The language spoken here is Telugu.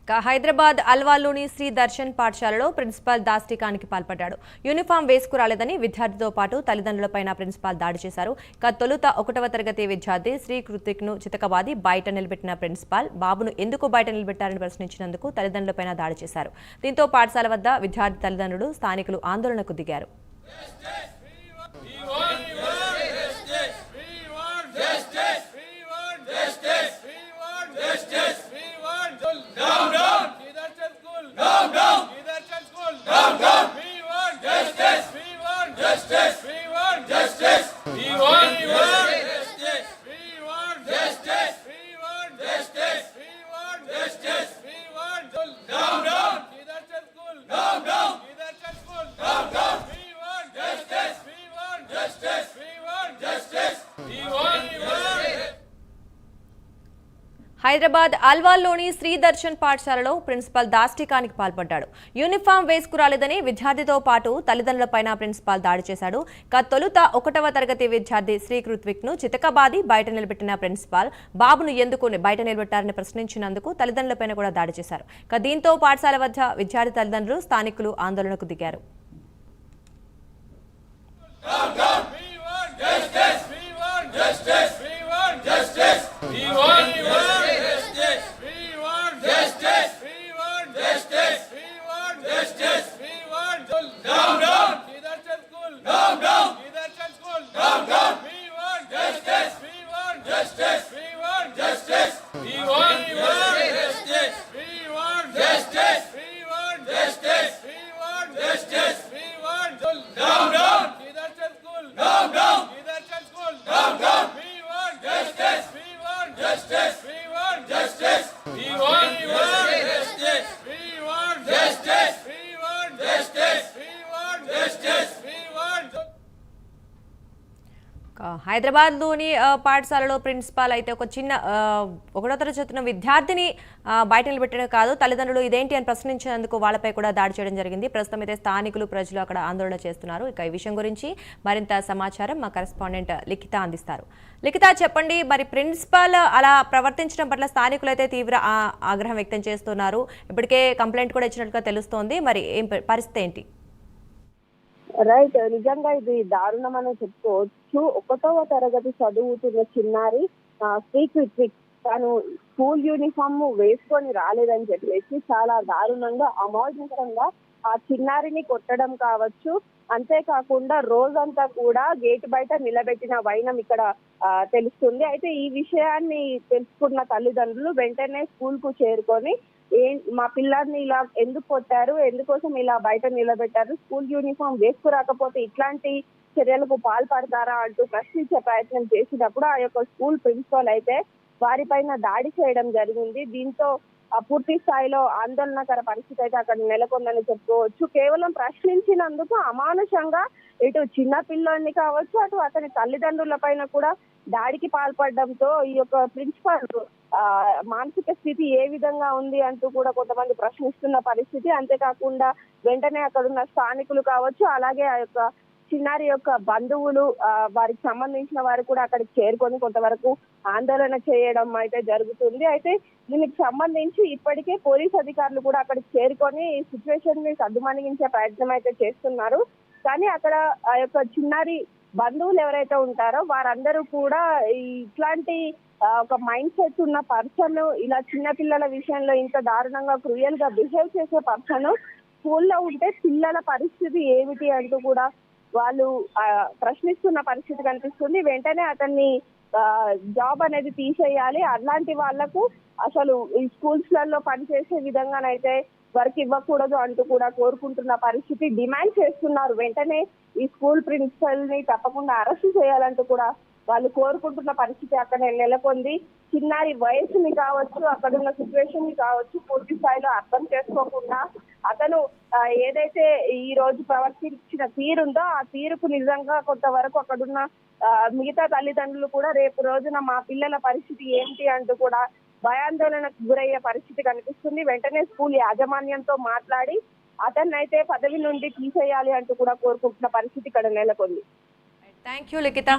హైదరాబాద్ అల్వాల్లోని శ్రీ దర్శన్ పాఠశాలలో ప్రిన్సిపాల్ దాష్టికానికి పాల్పడ్డాడు. యూనిఫామ్ వేసుకురాలేదని విద్యార్థితో పాటు తల్లిదండ్రులపైన ప్రిన్సిపాల్ దాడి చేశారు. తొలుత 1వ తరగతి విద్యార్థి శ్రీ కృతిక్ను చితకబాది బయట నిలబెట్టిన ప్రిన్సిపాల్ బాబును ఎందుకు బయట నిలబెట్టారని ప్రశ్నించినందుకు తల్లిదండ్రులపైన దాడి చేశారు. దీంతో పాఠశాల వద్ద విద్యార్థి తల్లిదండ్రులు, స్థానికులు ఆందోళనకు దిగారు. హైదరాబాద్ అల్వాల్లోని శ్రీ దర్శన్ పాఠశాలలో ప్రిన్సిపాల్ దాష్టికానికి పాల్పడ్డాడు. యూనిఫామ్ వేసుకురాలేదని విద్యార్థితో పాటు తల్లిదండ్రులపైన ప్రిన్సిపాల్ దాడి చేశాడు. తొలుత 1వ తరగతి విద్యార్థి శ్రీ కృత్విక్ను చితకబాది బయట నిలబెట్టిన ప్రిన్సిపాల్ బాబును ఎందుకు బయట నిలబెట్టారని ప్రశ్నించినందుకు తల్లిదండ్రులపైన కూడా దాడి చేశారు. దీంతో పాఠశాల వద్ద విద్యార్థి తల్లిదండ్రులు, స్థానికులు ఆందోళనకు దిగారు. హైదరాబాద్లోని పాఠశాలలో ప్రిన్సిపాల్ అయితే ఒక చిన్న 1వ తరగతి చదువుతున్న విద్యార్థిని బయట నిలబెట్టడం కాదు, తల్లిదండ్రులు ఇదేంటి అని ప్రశ్నించినందుకు వాళ్ళపై కూడా దాడి చేయడం జరిగింది. ప్రస్తుతం అయితే స్థానికులు, ప్రజలు అక్కడ ఆందోళన చేస్తున్నారు. ఇక ఈ విషయం గురించి మరింత సమాచారం మా కరెస్పాండెంట్ లిఖిత అందిస్తారు. లిఖిత, చెప్పండి, మరి ప్రిన్సిపాల్ అలా ప్రవర్తించడం పట్ల స్థానికులు అయితే తీవ్ర ఆగ్రహం వ్యక్తం చేస్తున్నారు. ఇప్పటికే కంప్లైంట్ కూడా ఇచ్చినట్లుగా తెలుస్తోంది. మరి ఏం పరిస్థితి ఏంటి? రైట్, నిజంగా ఇది దారుణం అని చెప్పుకోవచ్చు. 1వ తరగతి చదువుతున్న చిన్నారి శ్రీ కృత్విక్ తను స్కూల్ యూనిఫామ్ వేసుకొని రాలేదని చెప్పేసి చాలా దారుణంగా, అమాయకంగా ఆ చిన్నారిని కొట్టడం కావచ్చు. అంతేకాకుండా రోజంతా కూడా గేట్ బయట నిలబెట్టిన వైనం ఇక్కడ తెలుస్తుంది. అయితే ఈ విషయాన్ని తెలుసుకున్న తల్లిదండ్రులు వెంటనే స్కూల్ కు చేరుకొని మా పిల్లల్ని ఇలా ఎందుకు కొట్టారు, ఎందుకోసం ఇలా బయట నిలబెట్టారు, స్కూల్ యూనిఫామ్ వేసుకురాకపోతే ఇట్లాంటి చర్యలకు పాల్పడతారా అంటూ ప్రశ్నించే ప్రయత్నం చేసినప్పుడు ఆ యొక్క స్కూల్ ప్రిన్సిపల్ అయితే వారిపైన దాడి చేయడం జరిగింది. దీంతో పూర్తి స్థాయిలో ఆందోళనకర పరిస్థితి అయితే అక్కడ నెలకొందని చెప్పుకోవచ్చు. కేవలం ప్రశ్నించినందుకు అమానుషంగా ఇటు చిన్న పిల్లోని కావచ్చు, అటు అతని తల్లిదండ్రుల పైన కూడా దాడికి పాల్పడడంతో ఈ యొక్క ప్రిన్సిపల్ మానసిక స్థితి ఏ విధంగా ఉంది అంటూ కూడా కొంతమంది ప్రశ్నిస్తున్న పరిస్థితి. అంతేకాకుండా వెంటనే అక్కడున్న స్థానికులు కావచ్చు, అలాగే ఆ యొక్క చిన్నారి యొక్క బంధువులు, వారికి సంబంధించిన వారు కూడా అక్కడికి చేరుకొని కొంతవరకు ఆందోళన చేయడం అయితే జరుగుతుంది. అయితే దీనికి సంబంధించి ఇప్పటికే పోలీస్ అధికారులు కూడా అక్కడికి చేరుకొని ఈ సిచ్యువేషన్ ని సద్దుమణిగించే ప్రయత్నం అయితే చేస్తున్నారు. కానీ అక్కడ ఆ యొక్క చిన్నారి బంధువులు ఎవరైతే ఉంటారో వారందరూ కూడా ఇట్లాంటి ఒక మైండ్ సెట్ ఉన్న పర్సన్, ఇలా చిన్న పిల్లల విషయంలో ఇంత దారుణంగా క్రూయల్ గా బిహేవ్ చేసే పర్సన్ స్కూల్లో ఉంటే పిల్లల పరిస్థితి ఏమిటి అంటూ కూడా వాళ్ళు ప్రశ్నిస్తున్న పరిస్థితి కనిపిస్తుంది. వెంటనే అతన్ని జాబ్ అనేది తీసేయాలి, అలాంటి వాళ్లకు అసలు ఈ స్కూల్స్ లలో పనిచేసే విధంగానైతే వర్క్ ఇవ్వకూడదు అంటూ కూడా కోరుకుంటున్న పరిస్థితి, డిమాండ్ చేస్తున్నారు. వెంటనే ఈ స్కూల్ ప్రిన్సిపల్ ని తప్పకుండా అరెస్ట్ చేయాలంటూ కూడా వాళ్ళు కోరుకుంటున్న పరిస్థితి అక్కడ నెలకొంది. చిన్నారి వయసుని కావచ్చు, అక్కడున్న సిచ్యువేషన్ ని కావచ్చు పూర్తి స్థాయిలో అర్థం చేసుకోకుండా అతను ఏదైతే ఈ రోజు ప్రవర్తించిన తీరుందో ఆ తీరుకు నిజంగా కొంతవరకు అక్కడున్న మిగతా తల్లిదండ్రులు కూడా రేపు రోజున మా పిల్లల పరిస్థితి ఏంటి అంటూ కూడా భయాందోళనకు గురయ్యే పరిస్థితి కనిపిస్తుంది. వెంటనే స్కూల్ యాజమాన్యంతో మాట్లాడి అతన్ని అయితే పదవి నుండి తీసేయాలి అంటూ కూడా కోరుకుంటున్న పరిస్థితి ఇక్కడ నెలకొంది. Thank you Likhita.